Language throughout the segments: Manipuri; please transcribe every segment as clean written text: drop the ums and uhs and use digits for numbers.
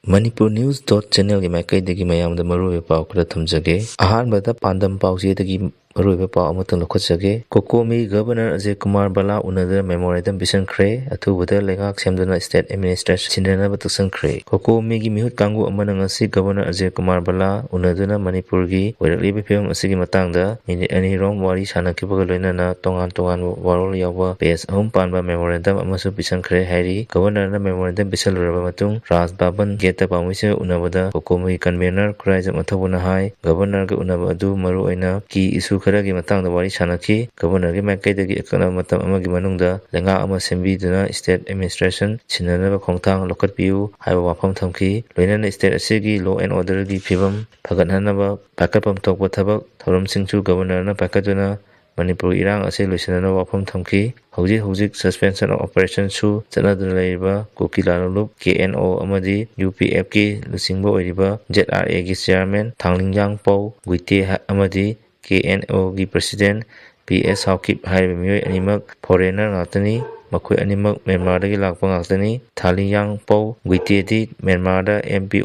ꯃꯅꯤꯄꯨꯔ ꯅ꯭ꯌꯨꯁ ꯆꯦꯅꯦꯜꯒꯤ ꯃꯥꯏꯀꯩꯗꯒꯤ ꯃꯌꯥꯝꯗ ꯃꯔꯨꯑꯣꯏꯕ ꯄꯥꯎ ꯈꯔ ꯊꯝꯖꯒꯦ꯫ ꯑꯍꯥꯟꯕꯗ ꯄꯥꯟꯗꯝ ꯄꯥꯎꯆꯦꯗꯒꯤ ꯃꯔꯨꯑꯣꯏꯕ ꯄꯥꯎ ꯑꯃꯇꯪ ꯂꯧꯈꯠꯆꯒꯦ꯫ ꯀꯣꯀꯣꯃꯤ ꯒꯚꯔꯅꯔ ꯑꯖय ꯀꯨꯃꯥꯔ ꯕꯂꯥ ꯎꯅꯗꯨꯅ ꯃꯦꯃꯣꯔꯦꯟꯗꯝ ꯄꯤꯁꯤꯟꯈ꯭ꯔꯦ꯫ ꯑꯊꯨꯕꯗ ꯂꯩꯉꯥꯛ ꯁꯦꯝꯗꯨꯅ ꯁ꯭ꯇꯦꯠ ꯑꯦꯗꯃꯤꯅꯤꯁꯇ꯭ꯔꯦꯁꯟ ꯁꯤꯟꯅꯅꯕ ꯇꯛꯁꯟꯈ꯭ꯔꯦ꯫ ꯀꯣꯀꯣꯃꯤꯒꯤ ꯃꯤꯍꯨꯠ ꯀꯥꯡꯕꯨ ꯑꯃꯅ ꯉꯁꯤ ꯒꯚꯔꯅꯔ ꯑꯖय ꯀꯨꯃꯥꯔ ꯕꯂꯥ ꯎꯅꯗꯨꯅ ꯃꯅꯤꯄꯨꯔꯒꯤ ꯑꯣꯏꯔꯛꯂꯤꯕ ꯐꯤꯚꯝ ꯑꯁꯤꯒꯤ ꯃꯇꯥꯡꯗ ꯃꯤꯅꯤꯠ 2ꯔꯣꯝ ꯋꯥꯔꯤ ꯁꯥꯅꯈꯤꯕꯒ ꯂꯣꯏꯅꯅ ꯇꯣꯉꯥꯟ ꯇꯣꯉꯥꯟꯕ ꯋꯥꯔꯣꯜ ꯌꯥꯎꯕ ꯄꯦꯖ 3 ꯄꯥꯟꯕ ꯃꯦꯃꯣꯔꯦꯟꯗꯝ ꯑꯃꯁꯨ ꯄꯤꯁꯤꯟꯈ꯭ꯔꯦ ꯍꯥꯏꯔꯤ꯫ ꯒꯚꯔꯅꯔꯅ ꯃꯦꯃꯣꯔꯦꯟꯗꯝ ꯄꯤꯁꯜꯂꯨꯔꯕ ꯃꯇꯨꯡ ꯔꯥꯖ ꯚꯕꯟ ꯒꯦꯠꯇ ꯄꯥꯎꯃꯤꯁꯤꯡꯒ ꯎꯅꯕꯗ ꯀꯣꯀꯣꯃꯤꯒꯤ ꯀꯟꯚꯦꯅꯔ ꯈꯨꯔꯥꯏꯖꯝ ꯑꯊꯧꯕꯅ ꯍꯥꯏ ꯒꯚꯔꯅꯔꯒ ꯎꯅꯕ ꯑꯗꯨ ꯃꯔꯨꯑꯣꯏꯅ ꯀꯤ ꯏꯁꯨ ꯈꯔꯒꯤ ꯃꯇꯥꯡꯗ ꯋꯥꯔꯤ ꯁꯥꯅꯈꯤ꯫ ꯒꯚꯔꯅꯔꯒꯤ ꯃꯥꯏꯀꯩꯗꯒꯤ ꯑꯀꯛꯅꯕ ꯃꯇꯝ ꯑꯃꯒꯤ ꯃꯅꯨꯡꯗ ꯂꯩꯉꯥꯛ ꯑꯃ ꯁꯦꯝꯕꯤꯗꯨꯅ ꯁ꯭ꯇꯦꯠ ꯑꯦꯗꯃꯤꯅꯤꯁꯇ꯭ꯔꯦꯁꯟ ꯁꯤꯟꯅꯅꯕ ꯈꯣꯡꯊꯥꯡ ꯂꯧꯈꯠꯄꯤꯌꯨ ꯍꯥꯏꯕ ꯋꯥꯐꯝ ꯊꯝꯈꯤ꯫ ꯂꯣꯏꯅꯅ ꯁ꯭ꯇꯦꯠ ꯑꯁꯤꯒꯤ ꯂꯣ ꯑꯦꯟ ꯑꯣꯔꯗꯔꯒꯤ ꯐꯤꯚꯝ ꯐꯒꯠꯍꯟꯅꯕ ꯄꯥꯏꯈꯠꯐꯝ ꯊꯣꯛꯄ ꯊꯕꯛ ꯊꯧꯔꯝꯁꯤꯡꯁꯨ ꯒꯚꯔꯅꯔꯅ ꯄꯥꯏꯈꯠꯇꯨꯅ ꯃꯅꯤꯄꯨꯔꯒꯤ ꯏꯔꯥꯡ ꯑꯁꯤ ꯂꯣꯏꯁꯤꯟꯅꯅꯕ ꯋꯥꯐꯝ ꯊꯝꯈꯤ꯫ ꯍꯧꯖꯤꯛ ꯍꯧꯖꯤꯛ ꯁꯁꯄꯦꯟꯁꯟ ꯑꯣꯄꯔꯦꯁꯟꯁꯨ ꯆꯠꯅꯗꯨꯅ ꯂꯩꯔꯤꯕ ꯀꯨꯀꯤꯂꯥ ꯂꯣꯂꯨꯞ (KNO) ꯑꯃꯗꯤ UPF-ꯀꯤ ꯂꯨꯆꯤꯡꯕ ꯑꯣꯏꯔꯤꯕ ZRA-ꯒꯤ ꯆꯤꯌꯥꯔꯃꯦꯟ ꯊꯥꯡꯂꯤꯡꯌꯥꯡꯄꯧ ꯒꯨꯏꯇꯦ ꯑꯃꯗꯤ KNO-ꯒꯤ ꯄ꯭ꯔꯁꯤꯗꯦꯟꯠ PS ꯁꯥꯎꯀꯤꯞ ꯍꯥꯏꯔꯤꯕ ꯃꯤꯑꯣꯏ ꯑꯅꯤꯃꯛ ꯐꯣꯔꯦꯅꯔ ꯉꯥꯛꯇꯅꯤ꯫ ꯃꯈꯣꯏ ꯑꯅꯤꯃꯛ ꯃ꯭ꯌꯥꯟꯃꯥꯔꯗꯒꯤ ꯂꯥꯛꯄ ꯉꯥꯛꯇꯅꯤ꯫ ꯊꯥꯡꯂꯤꯡꯌꯥꯡꯄꯧ ꯒꯨꯏꯇꯦꯗꯤ ꯃ꯭ꯌꯥꯟꯃꯥꯔꯗ MP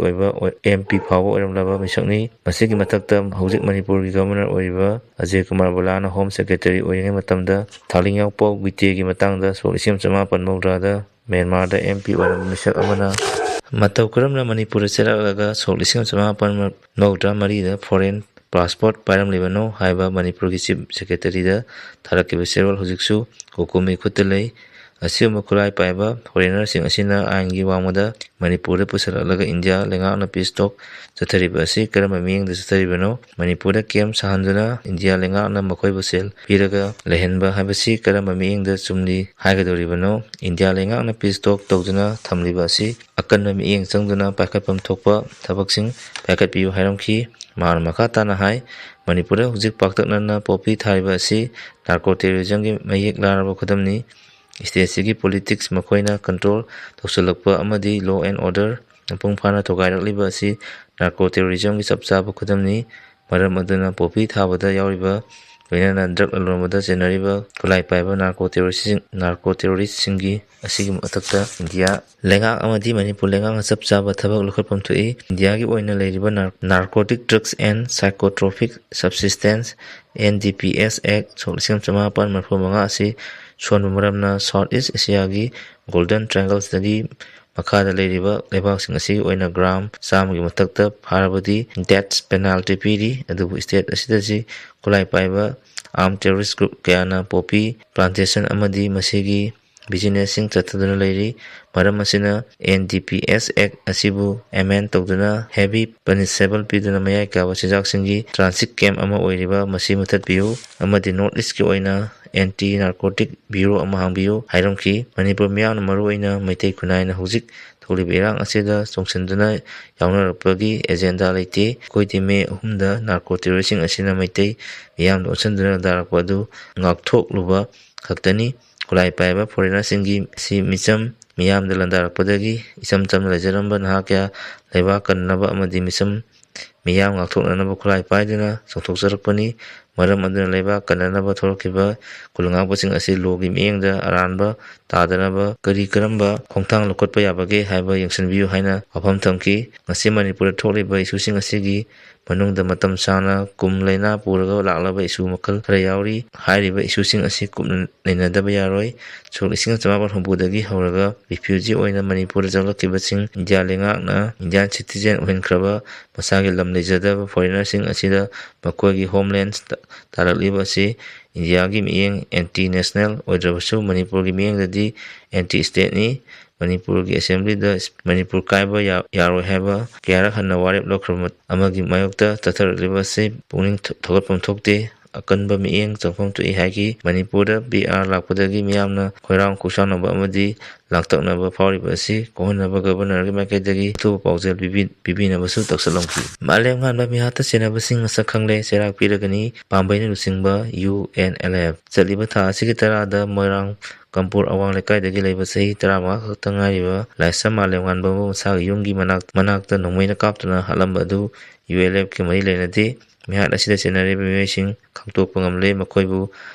ꯐꯥꯎꯕ ꯑꯣꯏꯔꯝꯂꯕ ꯃꯤꯁꯛꯅꯤ꯫ ꯃꯁꯤꯒꯤ ꯃꯊꯛꯇ ꯍꯧꯖꯤꯛ ꯃꯅꯤꯄꯨꯔꯒꯤ ꯒꯚꯔꯅꯔ ꯑꯣꯏꯔꯤꯕ ꯑꯖय ꯀꯨꯃꯥꯔ ꯕꯂꯥꯅ ꯍꯣꯝ ꯁꯦꯀ꯭ꯔꯦꯇꯔꯤ ꯑꯣꯏꯔꯤꯉꯩ ꯃꯇꯝꯗ ꯊꯥꯡꯂꯤꯡꯌꯥꯡꯄꯧ ꯒꯨꯏꯇꯦꯒꯤ ꯃꯇꯥꯡꯗ ꯁꯣꯛ 1990ꯗ ꯃ꯭ꯌꯥꯟꯃꯥꯔꯗ MP ꯑꯣꯏꯔꯝꯕ ꯃꯤꯁꯛ ꯑꯃꯅ ꯃꯇꯧ ꯀꯔꯝꯅ ꯃꯅꯤꯄꯨꯔꯗ ꯆꯦꯜꯂꯛꯂꯒ ꯁꯣꯛ 1994ꯗ ꯐꯣꯔꯦꯟ ꯄꯥꯁꯄꯣꯔꯠ ꯄꯥꯏꯔꯝꯂꯤꯕꯅꯣ ꯍꯥꯏꯕ ꯃꯅꯤꯄꯨꯔꯒꯤ ꯆꯤꯐ ꯁꯦꯀ꯭ꯔꯦꯇꯔꯤꯗ ꯊꯥꯔꯛꯈꯤꯕ ꯆꯦꯔꯣꯜ ꯍꯧꯖꯤꯛꯁꯨ ꯀꯣꯀꯣꯃꯤ ꯈꯨꯠꯇ ꯂꯩ꯫ ꯑꯁꯤꯒꯨꯝꯕ ꯈꯨꯠꯂꯥꯏ ꯄꯥꯏꯕ ꯐꯣꯔꯦꯅꯔꯁꯤꯡ ꯑꯁꯤꯅ ꯑꯥꯏꯟꯒꯤ ꯋꯥꯡꯃꯗ ꯃꯅꯤꯄꯨꯔꯗ ꯄꯨꯁꯤꯜꯂꯛꯂꯒ ꯏꯟꯗꯤꯌꯥ ꯂꯩꯉꯥꯛꯅ ꯄꯤꯁ ꯇꯣꯛ ꯆꯠꯊꯔꯤꯕ ꯑꯁꯤ ꯀꯔꯝꯕ ꯃꯤꯠꯌꯦꯡꯗ ꯆꯠꯊꯔꯤꯕꯅꯣ? ꯃꯅꯤꯄꯨꯔꯗ ꯀꯦꯝꯞ ꯁꯥꯍꯟꯗꯨꯅ ꯏꯟꯗꯤꯌꯥ ꯂꯩꯉꯥꯛꯅ ꯃꯈꯣꯏꯕꯨ ꯁꯦꯜ ꯄꯤꯔꯒ ꯂꯩꯍꯟꯕ ꯍꯥꯏꯕꯁꯤ ꯀꯔꯝꯕ ꯃꯤꯠꯌꯦꯡꯗ ꯆꯨꯝꯂꯤ ꯍꯥꯏꯒꯗꯧꯔꯤꯕꯅꯣ? ꯏꯟꯗꯤꯌꯥ ꯂꯩꯉꯥꯛꯅ ꯄꯤꯁ ꯇꯣꯛ ꯇꯧꯗꯨꯅ ꯊꯝꯂꯤꯕ ꯑꯁꯤ ꯑꯀꯟꯕ ꯃꯤꯠꯌꯦꯡ ꯆꯪꯗꯨꯅ ꯄꯥꯏꯈꯠꯐꯝ ꯊꯣꯛꯄ ꯊꯕꯛꯁꯤꯡ ꯄꯥꯏꯈꯠꯄꯤꯌꯨ ꯍꯥꯏꯔꯝꯈꯤ꯫ ꯃꯍꯥꯛꯅ ꯃꯈꯥ ꯇꯥꯅ ꯍꯥꯏ ꯃꯅꯤꯄꯨꯔꯗ ꯍꯧꯖꯤꯛ ꯄꯥꯛꯇꯛꯅꯅ ꯄꯣꯄꯤ ꯊꯥꯔꯤꯕ ꯑꯁꯤ ꯅꯥꯔꯀꯣ ꯇꯦꯔꯣꯔꯤꯖꯝꯒꯤ ꯃꯌꯦꯛ ꯂꯥꯔꯕ ꯈꯨꯗꯝꯅꯤ꯫ ꯁ꯭ꯇꯦꯠꯁꯤꯒꯤ ꯄꯣꯂꯤꯇꯤꯛꯁ ꯃꯈꯣꯏꯅ ꯀꯟꯇ꯭ꯔꯣꯜ ꯇꯧꯁꯤꯜꯂꯛꯄ ꯑꯃꯗꯤ ꯂꯣ ꯑꯦꯟ ꯑꯣꯔꯗꯔ ꯃꯄꯨꯡ ꯐꯥꯅ ꯊꯨꯒꯥꯏꯔꯛꯂꯤꯕ ꯑꯁꯤ ꯅꯥꯔꯀꯣ ꯇꯦꯔꯣꯔꯤꯖꯝꯒꯤ ꯆꯞ ꯆꯥꯕ ꯈꯨꯗꯝꯅꯤ꯫ ꯃꯔꯝ ꯑꯗꯨꯅ ꯄꯣꯄꯤ ꯊꯥꯕꯗ ꯌꯥꯎꯔꯤꯕ ꯂꯣꯏꯅꯅ ꯗ꯭ꯔꯒ ꯂꯂꯣꯟꯕꯗ ꯆꯦꯟꯅꯔꯤꯕ ꯈꯨꯠꯂꯥꯏ ꯄꯥꯏꯕ ꯅꯥꯔꯀꯣ ꯇꯦꯔꯣꯔꯤꯁꯠꯁꯤꯡꯒꯤ ꯑꯁꯤꯒꯤ ꯃꯊꯛꯇ ꯏꯟꯗꯤꯌꯥ ꯂꯩꯉꯥꯛ ꯑꯃꯗꯤ ꯃꯅꯤꯄꯨꯔ ꯂꯩꯉꯥꯛꯅ ꯆꯞ ꯆꯥꯕ ꯊꯕꯛ ꯂꯧꯈꯠꯐꯝ ꯊꯣꯛꯏ꯫ ꯏꯟꯗꯤꯌꯥꯒꯤ ꯑꯣꯏꯅ ꯂꯩꯔꯤꯕ ꯅꯥꯔꯀꯣꯇꯤꯛ ꯗ꯭ꯔꯒꯁ ꯑꯦꯟ ꯁꯥꯏꯀꯣꯇ꯭ꯔꯣꯄꯤꯛ ꯁꯕꯁꯤꯁꯇꯦꯟꯁ (NDPS) ꯑꯦꯛ ꯁꯣꯛ 1995 ꯑꯁꯤ ꯁꯣꯟꯕ ꯃꯔꯝꯅ ꯁꯥꯎꯊ ꯏꯁꯠ ꯑꯦꯁꯤꯌꯥꯒꯤ ꯒꯣꯜꯗꯟ ꯇ꯭ꯔꯥꯏꯑꯦꯡꯒꯜꯗꯒꯤ ꯃꯈꯥꯗ ꯂꯩꯔꯤꯕ ꯂꯩꯕꯥꯛꯁꯤꯡ ꯑꯁꯤꯒꯤ ꯑꯣꯏꯅ ꯒ꯭ꯔꯥꯝ 100ꯒꯤ ꯃꯊꯛꯇ ꯐꯥꯔꯕꯗꯤ ꯗꯦꯊ ꯄꯦꯅꯥꯜꯇꯤ ꯄꯤꯔꯤ꯫ ꯑꯗꯨꯕꯨ ꯁ꯭ꯇꯦꯠ ꯑꯁꯤꯗꯗꯤ ꯈꯨꯠꯂꯥꯏ ꯄꯥꯏꯕ ꯑꯥꯔꯝ ꯇꯦꯔꯣꯔꯤꯁꯠ ꯒ꯭ꯔꯨꯞ ꯀꯌꯥꯅ ꯄꯣꯄꯤ ꯄ꯭ꯂꯥꯟꯇꯦꯁꯟ ꯑꯃꯗꯤ ꯃꯁꯤꯒꯤ ꯕꯤꯖꯤꯅꯦꯁꯁꯤꯡ ꯆꯠꯊꯗꯨꯅ ꯂꯩꯔꯤ꯫ ꯃꯔꯝ ꯑꯁꯤꯅ NDPS ꯑꯦꯛ ꯑꯁꯤꯕꯨ ꯑꯦꯃꯦꯟꯗ ꯇꯧꯗꯨꯅ ꯍꯦꯚꯤ ꯄꯅꯤꯁꯦꯕꯜ ꯄꯤꯗꯨꯅ ꯃꯌꯥꯏ ꯀꯥꯕ ꯆꯤꯟꯖꯥꯛꯁꯤꯡꯒꯤ ꯇ꯭ꯔꯥꯟꯁꯤꯠ ꯀꯦꯝꯞ ꯑꯃ ꯑꯣꯏꯔꯤꯕ ꯃꯁꯤ ꯃꯨꯠꯊꯠꯄꯤꯌꯨ ꯑꯃꯗꯤ ꯅꯣꯔꯊ ꯏꯁꯠꯀꯤ ꯑꯣꯏꯅ ꯑꯦꯟꯇꯤ ꯅꯥꯔꯀꯣꯇꯤꯛ ꯕ꯭ꯌꯨꯔꯣ ꯑꯃ ꯍꯥꯡꯕꯤꯌꯨ ꯍꯥꯏꯔꯝꯈꯤ꯫ ꯃꯅꯤꯄꯨꯔ ꯃꯤꯌꯥꯝꯅ ꯃꯔꯨꯑꯣꯏꯅ ꯃꯩꯇꯩ ꯈꯨꯟꯅꯥꯏꯅ ꯍꯧꯖꯤꯛ ꯊꯣꯛꯂꯤꯕ ꯏꯔꯥꯡ ꯑꯁꯤꯗ ꯆꯣꯡꯁꯤꯟꯗꯨꯅ ꯌꯥꯎꯅꯔꯛꯄꯒꯤ ꯑꯦꯖꯦꯟꯗꯥ ꯂꯩꯇꯦ꯫ ꯑꯩꯈꯣꯏꯗꯤ ꯃꯦ 3ꯗ ꯅꯥꯔꯀꯣ ꯇꯦꯔꯣꯔꯤꯁꯠꯁꯤꯡ ꯑꯁꯤꯅ ꯃꯩꯇꯩ ꯃꯤꯌꯥꯝꯗ ꯑꯣꯟꯁꯤꯟꯗꯨꯅ ꯂꯥꯟꯗꯥꯔꯛꯄ ꯑꯗꯨ ꯉꯥꯛꯊꯣꯛꯂꯨꯕ ꯈꯛꯇꯅꯤ꯫ ꯈꯨꯠꯂꯥꯏ ꯄꯥꯏꯕ ꯐꯣꯔꯦꯅꯔꯁꯤꯡꯒꯤ ꯃꯤꯆꯝ ꯃꯤꯌꯥꯝꯗ ꯂꯥꯟꯗꯥꯔꯛꯄꯗꯒꯤ ꯏꯆꯝ ꯆꯝꯅ ꯂꯩꯖꯔꯝꯕ ꯅꯍꯥ ꯀꯌꯥ ꯂꯩꯕꯥꯛ ꯀꯟꯅꯕ ꯑꯃꯗꯤ ꯃꯤꯌꯥꯝ ꯉꯥꯛꯊꯣꯛꯅꯅꯕ ꯈꯨꯠꯂꯥꯏ ꯄꯥꯏꯗꯨꯅ ꯆꯣꯡꯊꯣꯛꯆꯔꯛꯄꯅꯤ꯫ ꯃꯔꯝ ꯑꯗꯨꯅ ꯂꯩꯕꯥꯛ ꯀꯟꯅꯅꯕ ꯊꯣꯔꯛꯈꯤꯕ ꯈꯨꯜꯉꯥꯛꯄꯁꯤꯡ ꯑꯁꯤ ꯂꯣꯒꯤ ꯃꯤꯠꯌꯦꯡꯗ ꯑꯔꯥꯟꯕ ꯇꯥꯗꯅꯕ ꯀꯔꯝꯕ ꯈꯣꯡꯊꯥꯡ ꯂꯧꯈꯠꯄ ꯌꯥꯕꯒꯦ ꯍꯥꯏꯕ ꯌꯦꯡꯁꯤꯟꯕꯤꯌꯨ ꯍꯥꯏꯅ ꯋꯥꯐꯝ ꯊꯝꯈꯤ꯫ ꯉꯁꯤ ꯃꯅꯤꯄꯨꯔꯗ ꯊꯣꯛꯂꯤꯕ ꯏꯁꯨꯁꯤꯡ ꯑꯁꯤꯒꯤ ꯃꯅꯨꯡꯗ ꯃꯇꯝ ꯁꯥꯡꯅ ꯀꯨꯝ ꯂꯩꯅꯥ ꯄꯨꯔꯒ ꯂꯥꯛꯂꯕ ꯏꯁꯨ ꯃꯈꯜ ꯈꯔ ꯌꯥꯎꯔꯤ꯫ ꯍꯥꯏꯔꯤꯕ ꯏꯁꯨꯁꯤꯡ ꯑꯁꯤ ꯀꯨꯞꯅ ꯅꯩꯅꯗꯕ ꯌꯥꯔꯣꯏ꯫ ꯁꯣꯛ 1970ꯗꯒꯤ ꯍꯧꯔꯒ ꯔꯤꯐ꯭ꯌꯨꯖꯤ ꯑꯣꯏꯅ ꯃꯅꯤꯄꯨꯔꯗ ꯆꯪꯂꯛꯈꯤꯕꯁꯤꯡ ꯏꯟꯗꯤꯌꯥ ꯂꯩꯉꯥꯛꯅ ꯏꯟꯗꯤꯌꯥꯟ ꯁꯤꯇꯤꯖꯦꯟ ꯑꯣꯏꯍꯟꯈ꯭ꯔꯕ ꯃꯁꯥꯒꯤ ꯂꯝ ꯂꯩꯖꯗꯕ ꯐꯣꯔꯦꯅꯔꯁꯤꯡ ꯑꯁꯤꯗ ꯃꯈꯣꯏꯒꯤ ꯍꯣꯝꯂꯦꯟꯗ ꯇꯥꯔꯛꯂꯤꯕ ꯑꯁꯤ ꯏꯟꯗꯤꯌꯥꯒꯤ ꯃꯤꯠꯌꯦꯡ ꯑꯦꯟꯇꯤ ꯅꯦꯁꯅꯦꯜ ꯑꯣꯏꯗ꯭ꯔꯕꯁꯨ ꯃꯅꯤꯄꯨꯔꯒꯤ ꯃꯤꯠꯌꯦꯡꯗꯗꯤ ꯑꯦꯟꯇꯤ ꯁ꯭ꯇꯦꯠꯅꯤ꯫ ꯃꯅꯤꯄꯨꯔꯒꯤ ꯑꯦꯁꯦꯝꯕ꯭ꯂꯤꯗ ꯃꯅꯤꯄꯨꯔ ꯀꯥꯏꯕ ꯌꯥꯔꯣꯏ ꯍꯥꯏꯕ ꯀꯌꯥꯔꯛ ꯍꯟꯅ ꯋꯥꯔꯦꯞ ꯂꯧꯈ꯭ꯔꯕ ꯑꯃꯒꯤ ꯃꯥꯌꯣꯛꯇ ꯆꯠꯊꯔꯛꯂꯤꯕ ꯑꯁꯤ ꯄꯨꯛꯅꯤꯡ ꯊꯧꯒꯠꯐꯝ ꯊꯣꯛꯇꯦ꯫ ꯑꯀꯟꯕ ꯃꯤꯠꯌꯦꯡ ꯆꯪꯐꯝ ꯊꯣꯛꯏ ꯍꯥꯏꯈꯤ꯫ ꯃꯅꯤꯄꯨꯔꯗ PR ꯂꯥꯛꯄꯗꯒꯤ ꯃꯤꯌꯥꯝꯅ ꯈꯣꯏꯔꯥꯡ ꯈꯣꯏꯁꯥꯎꯅꯕ ꯑꯃꯗꯤ ꯂꯥꯡꯇꯛꯅꯕ ꯐꯥꯎꯔꯤꯕ ꯑꯁꯤ ꯀꯣꯛꯍꯟꯅꯕ ꯒꯚꯔꯅꯔꯒꯤ ꯃꯥꯏꯀꯩꯗꯒꯤ ꯑꯊꯨꯕ ꯄꯥꯎꯖꯦꯜ ꯄꯤꯕꯤꯅꯕꯁꯨ ꯇꯛꯁꯠꯂꯝꯈꯤ꯫ ꯃꯥꯂꯦꯝ ꯉꯥꯟꯕ ꯃꯤꯍꯥꯠꯇ ꯆꯦꯟꯅꯕꯁꯤꯡ ꯃꯁꯛ ꯈꯪꯂꯦ, ꯆꯩꯔꯥꯛ ꯄꯤꯔꯒꯅꯤ ꯄꯥꯝꯕꯩꯅ ꯂꯨꯆꯤꯡꯕ UNLF ꯆꯠꯂꯤꯕ ꯊꯥ ꯑꯁꯤꯒꯤ 10ꯗ ꯃꯣꯏꯔꯥꯡ ꯀꯝꯄꯨꯔ ꯑꯋꯥꯡ ꯂꯩꯀꯥꯏꯗꯒꯤ ꯂꯩꯕ ꯆꯍꯤ 15 ꯈꯛꯇ ꯉꯥꯏꯔꯤꯕ ꯂꯥꯏꯁ꯭ꯔꯝ ꯃꯥꯂꯦꯝꯉꯥꯟꯕꯕꯨ ꯃꯁꯥꯒꯤ ꯌꯨꯝꯒꯤ ꯃꯅꯥꯛꯇ ꯅꯣꯡꯃꯩꯅ ꯀꯥꯞꯇꯨꯅ ꯍꯥꯠꯂꯝꯕ ꯑꯗꯨ UNLF-ꯀ ꯃꯔꯤ ꯂꯩꯅꯗꯦ꯫ ꯃꯤꯍꯥꯠ ꯑꯁꯤꯗ ꯆꯦꯟꯅꯔꯤꯕ ꯃꯤꯑꯣꯏꯁꯤꯡ ꯈꯪꯗꯣꯛꯄ ꯉꯝꯂꯦ꯫ ꯃꯈꯣꯏꯕꯨ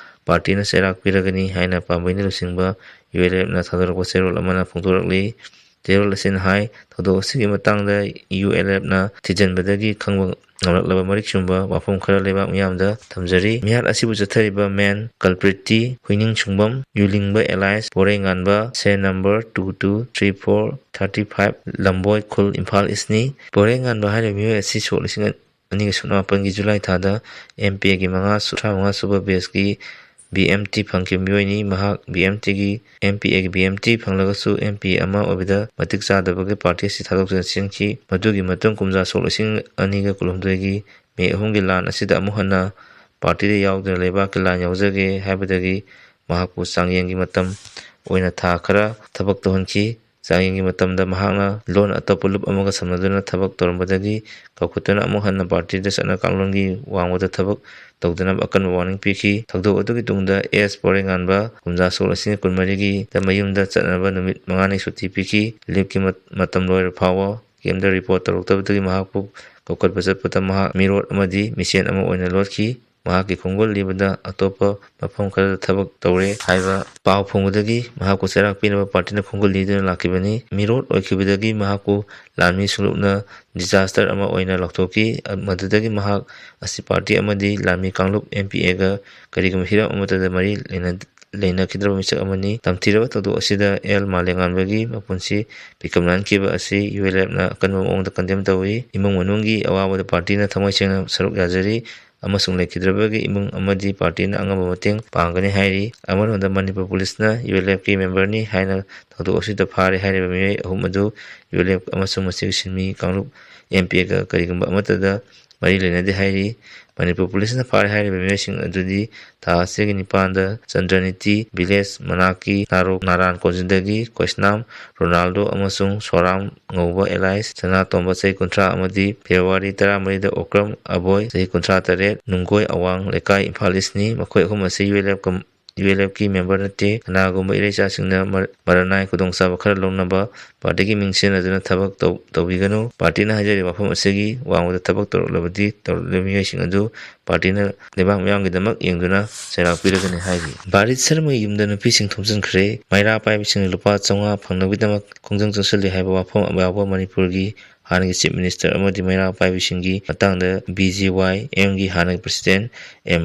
ꯄꯥꯔꯇꯤꯅ ꯆꯩꯔꯥꯛ ꯄꯤꯔꯒꯅꯤ ꯍꯥꯏꯅ ꯄꯥꯝꯕꯩꯅ ꯂꯨꯆꯤꯡꯕ UNLF-ꯅ ꯊꯥꯗꯣꯔꯛꯄ ꯆꯦꯔꯣꯜ ꯑꯃꯅ ꯐꯣꯡꯗꯣꯔꯛꯂꯤ꯫ ꯆꯦꯔꯣꯜ ꯑꯁꯤꯅ ꯍꯥꯏ ꯊꯧꯗꯣꯛ ꯑꯁꯤꯒꯤ ꯃꯇꯥꯡꯗ ULF-ꯅ ꯊꯤꯖꯤꯟꯕꯗꯒꯤ ꯈꯪꯕ ꯉꯝꯂꯛꯂꯕ ꯃꯔꯤꯛ ꯆꯨꯝꯕ ꯋꯥꯐꯝ ꯈꯔ ꯂꯩꯕꯥꯛ ꯃꯤꯌꯥꯝꯗ ꯊꯝꯖꯔꯤ꯫ ꯃꯤꯍꯥꯠ ꯑꯁꯤꯕꯨ ꯆꯠꯊꯔꯤꯕ ꯃꯦꯟ ꯀꯜꯄ꯭ꯔꯤꯠꯇꯤ ꯍꯨꯏꯅꯤꯡꯁꯨꯡꯕꯝ, ꯌꯨꯂꯤꯡꯕ ꯑꯦꯂꯥꯏꯁ, ꯄꯣꯔꯩꯉꯥꯟꯕ, ꯁꯦ ꯅꯝꯕꯔ 223435 ꯂꯝꯕꯣꯏ ꯈꯨꯜ, ꯏꯝꯐꯥꯜ ꯏꯁꯅꯤ꯫ ꯄꯣꯔꯩꯉꯥꯟꯕ ꯍꯥꯏꯔꯤꯕ ꯃꯤꯑꯣꯏ ꯑꯁꯤ ꯁꯣꯛ 2018ꯒꯤ ꯖꯨꯂꯥꯏ ꯊꯥꯗ MPAꯒꯤ 35 ꯁꯨꯕ ꯕꯦꯆꯀꯤ BMT ꯐꯪꯈꯤꯕ ꯃꯤꯑꯣꯏꯅꯤ꯫ ꯃꯍꯥꯛ MPAꯒꯤ BMT ꯐꯪꯂꯒꯁꯨ MPA ꯑꯃ ꯑꯣꯏꯕꯗ ꯃꯇꯤꯛ ꯆꯥꯗꯕꯒꯤ ꯄꯥꯔꯇꯤ ꯑꯁꯤ ꯊꯥꯗꯣꯛꯇꯨꯅ ꯆꯦꯟꯈꯤ꯫ ꯃꯗꯨꯒꯤ ꯃꯇꯨꯡ ꯀꯨꯝꯖꯥ ꯁꯣꯛ 2019ꯒꯤ ꯃꯦ 3ꯒꯤ ꯂꯥꯟ ꯑꯁꯤꯗ ꯑꯃꯨꯛ ꯍꯟꯅ ꯄꯥꯔꯇꯤꯗ ꯌꯥꯎꯗꯨꯅ ꯂꯩꯕꯥꯛꯀꯤ ꯂꯥꯟ ꯌꯥꯎꯖꯒꯦ ꯍꯥꯏꯕꯗꯒꯤ ꯃꯍꯥꯛꯄꯨ ꯆꯥꯡꯌꯦꯡꯒꯤ ꯃꯇꯝ ꯑꯣꯏꯅ ꯊꯥ ꯈꯔ ꯊꯕꯛ ꯇꯧꯍꯟꯈꯤ꯫ ꯆꯥꯡꯌꯦꯡꯒꯤ ꯃꯇꯝꯗ ꯃꯍꯥꯛꯅ ꯂꯣꯟ ꯑꯇꯣꯞꯄ ꯂꯨꯞ ꯑꯃꯒ ꯁꯝꯅꯗꯨꯅ ꯊꯕꯛ ꯇꯧꯔꯝꯕꯗꯒꯤ ꯀꯧꯈꯠꯇꯨꯅ ꯑꯃꯨꯛ ꯍꯟꯅ ꯄꯥꯔꯇꯤꯗ ꯆꯠꯅ ꯀꯥꯡꯂꯣꯟꯒꯤ ꯋꯥꯡꯃꯗ ꯊꯕꯛ ꯇꯧꯗꯅꯕ ꯑꯀꯟꯕ ꯋꯥꯔꯅꯤꯡ ꯄꯤꯈꯤ꯫ ꯊꯧꯗꯣꯛ ꯑꯗꯨꯒꯤ ꯇꯨꯡꯗ ꯄꯣꯔꯩꯉꯥꯟꯕ ꯀꯨꯝꯖꯥ ꯁꯣꯛ 2024ꯒꯤꯗ ꯃꯌꯨꯝꯗ ꯆꯠꯅꯕ ꯅꯨꯃꯤꯠ 5ꯅꯤ ꯁꯨꯇꯤ ꯄꯤꯈꯤ꯫ ꯂꯤꯞꯀꯤ ꯃꯇꯝ ꯂꯣꯏꯔ ꯐꯥꯎꯕ ꯀꯦꯝꯞꯇ ꯔꯤꯄꯣꯔꯠ ꯇꯧꯔꯛꯇꯕꯗꯒꯤ ꯃꯍꯥꯛꯄꯨ ꯀꯧꯈꯠꯄ ꯆꯠꯄꯗ ꯃꯍꯥꯛ ꯃꯤꯔꯣꯠ ꯑꯃꯗꯤ ꯃꯤꯁꯦꯟ ꯑꯃ ꯑꯣꯏꯅ ꯂꯣꯠꯈꯤ꯫ ꯃꯍꯥꯛꯀꯤ ꯈꯣꯡꯒꯨꯜ ꯂꯤꯕꯗ ꯑꯇꯣꯞꯄ ꯃꯐꯝ ꯈꯔꯗ ꯊꯕꯛ ꯇꯧꯔꯦ ꯍꯥꯏꯕ ꯄꯥꯎ ꯐꯪꯕꯗꯒꯤ ꯃꯍꯥꯛꯄꯨ ꯆꯩꯔꯥꯛ ꯄꯤꯅꯕ ꯄꯥꯔꯇꯤꯅ ꯈꯣꯡꯒꯨꯜ ꯂꯤꯗꯨꯅ ꯂꯥꯛꯈꯤꯕꯅꯤ꯫ ꯃꯤꯔꯣꯠ ꯑꯣꯏꯈꯤꯕꯗꯒꯤ ꯃꯍꯥꯛꯄꯨ ꯂꯥꯟꯃꯤ ꯁꯨꯂꯨꯞꯅ ꯗꯤꯖꯥꯁꯇꯔ ꯑꯃ ꯑꯣꯏꯅ ꯂꯥꯎꯊꯣꯛꯈꯤ꯫ ꯃꯗꯨꯗꯒꯤ ꯃꯍꯥꯛ ꯑꯁꯤ ꯄꯥꯔꯇꯤ ꯑꯃꯗꯤ ꯂꯥꯟꯃꯤ ꯀꯥꯡꯂꯨꯞ MPAꯒ ꯀꯔꯤꯒꯨꯝꯕ ꯍꯤꯔꯝ ꯑꯃꯠꯇꯗ ꯃꯔꯤ ꯂꯩꯅꯈꯤꯗ꯭ꯔꯕ ꯃꯤꯁꯛ ꯑꯃꯅꯤ꯫ ꯇꯝꯊꯤꯔꯕ ꯊꯧꯗꯣꯛ ꯑꯁꯤꯗ ꯃꯥꯂꯦꯝꯉꯥꯟꯕꯒꯤ ꯃꯄꯨꯟꯁꯤ ꯄꯤꯀꯝ ꯅꯍꯟꯈꯤꯕ ꯑꯁꯤ ULF-ꯅ ꯑꯀꯟꯕ ꯃꯑꯣꯡꯗ ꯀꯟꯗꯦꯝ ꯇꯧꯏ꯫ ꯏꯃꯨꯡ ꯃꯅꯨꯡꯒꯤ ꯑꯋꯥꯕꯗ ꯄꯥꯔꯇꯤꯅ ꯊꯃꯣꯏ ꯁꯦꯡꯅ ꯁꯔꯨꯛ ꯌꯥꯖꯔꯤ ꯑꯃꯁꯨꯡ ꯂꯩꯈꯤꯗ꯭ꯔꯕꯒꯤ ꯏꯃꯨꯡ ꯑꯃꯗꯤ ꯄꯥꯔꯇꯤꯅ ꯑꯉꯝꯕ ꯃꯇꯦꯡ ꯄꯥꯡꯒꯅꯤ ꯍꯥꯏꯔꯤ꯫ ꯑꯃꯔꯣꯝꯗ ꯃꯅꯤꯄꯨꯔ ꯄꯨꯂꯤꯁꯅ ULF-ꯀꯤ ꯃꯦꯝꯕꯔꯅꯤ ꯍꯥꯏꯅ ꯊꯧꯗꯣꯛ ꯑꯁꯤꯗ ꯐꯥꯔꯦ ꯍꯥꯏꯔꯤꯕ ꯃꯤꯑꯣꯏ 3 ꯑꯗꯨ ULF ꯑꯃꯁꯨꯡ ꯃꯁꯤꯒꯤ ꯁꯤꯟꯃꯤ ꯀꯥꯡꯂꯨꯞ MPAꯒ ꯀꯔꯤꯒꯨꯝꯕ ꯑꯃꯠꯇꯗ ꯃꯔꯤ ꯂꯩꯅꯗꯦ ꯍꯥꯏꯔꯤ꯫ ꯃꯅꯤꯄꯨꯔ ꯄꯨꯂꯤꯁꯅ ꯐꯥꯔꯦ ꯍꯥꯏꯔꯤꯕ ꯃꯤꯑꯣꯏꯁꯤꯡ ꯑꯗꯨꯗꯤ ꯊꯥ ꯑꯁꯤꯒꯤ 9ꯗ ꯆꯟꯗ꯭ꯔꯅꯤꯇꯤ ꯚꯤꯂꯦꯖ ꯃꯅꯥꯛꯀꯤ ꯅꯥꯔꯥꯟ ꯀꯣꯟꯖꯤꯟꯗꯒꯤ ꯀꯣꯏꯁꯅꯥꯝ ꯔꯣꯅꯥꯜꯗꯣ ꯑꯃꯁꯨꯡ ꯁꯣꯔꯥꯝ ꯉꯧꯕ ꯑꯦꯂꯥꯏꯁ, ꯁꯅꯥꯇꯣꯝꯕ ꯆꯍꯤ 30 ꯑꯃꯗꯤ ꯐꯦꯕ꯭ꯔꯨꯋꯥꯔꯤ 14ꯗ ꯑꯣꯀ꯭ꯔꯝ ꯑꯕꯣꯏ ꯆꯍꯤ 38 ꯅꯨꯡꯒꯣꯏ ꯑꯋꯥꯡ ꯂꯩꯀꯥꯏ, ꯏꯝꯐꯥꯜ ꯏꯁꯅꯤ꯫ ꯃꯈꯣꯏ 3 ꯑꯁꯤ ULF-ꯀꯤ ꯃꯦꯝꯕꯔ ꯅꯠꯇꯦ꯫ ꯀꯅꯥꯒꯨꯝꯕ ꯏꯔꯩꯆꯥꯁꯤꯡꯅ ꯃꯔꯅꯥꯏ ꯈꯨꯗꯣꯡꯆꯥꯕ ꯈꯔ ꯂꯧꯅꯕ ꯄꯥꯔꯇꯤꯒꯤ ꯃꯤꯡ ꯁꯤꯖꯤꯟꯅꯗꯨꯅ ꯊꯕꯛ ꯇꯧꯕꯤꯒꯅꯨ꯫ ꯄꯥꯔꯇꯤꯅ ꯍꯥꯏꯖꯔꯤꯕ ꯋꯥꯐꯝ ꯑꯁꯤꯒꯤ ꯋꯥꯡꯃꯗ ꯊꯕꯛ ꯇꯧꯔꯛꯂꯕꯗꯤ ꯇꯧꯔꯛꯂꯤꯕ ꯃꯤꯑꯣꯏꯁꯤꯡ ꯑꯗꯨ ꯄꯥꯔꯇꯤꯅ ꯂꯩꯕꯥꯛ ꯃꯤꯌꯥꯝꯒꯤꯗꯃꯛ ꯌꯦꯡꯗꯨꯅ ꯆꯩꯔꯥꯛ ꯄꯤꯔꯒꯅꯤ ꯍꯥꯏꯔꯤ꯫ ꯚꯥꯔꯤꯠ ꯁꯔꯃꯒꯤ ꯌꯨꯝꯗ ꯅꯨꯄꯤꯁꯤꯡ ꯊꯣꯝꯖꯤꯟꯈ꯭ꯔꯦ, ꯃꯩꯔꯥ ꯄꯥꯏꯕꯁꯤꯡꯅ ꯂꯨꯄꯥ 500 ꯐꯪꯅꯕꯒꯤꯗꯃꯛ ꯈꯣꯡꯖꯪ ꯆꯪꯁꯤꯜꯂꯤ ꯍꯥꯏꯕ ꯋꯥꯐꯝ ꯌꯥꯎꯕ ꯃꯅꯤꯄꯨꯔꯒꯤ ꯍꯥꯟꯅꯒꯤ ꯆꯤꯞ ꯃꯤꯅꯤꯁꯇꯔ ꯑꯃꯗꯤ ꯃꯩꯔꯥ ꯄꯥꯏꯕꯤꯁꯤꯡꯒꯤ ꯃꯇꯥꯡꯗ BJYMꯒꯤ ꯍꯥꯟꯅꯒꯤ ꯄ꯭ꯔꯁꯤꯗꯦꯟꯠ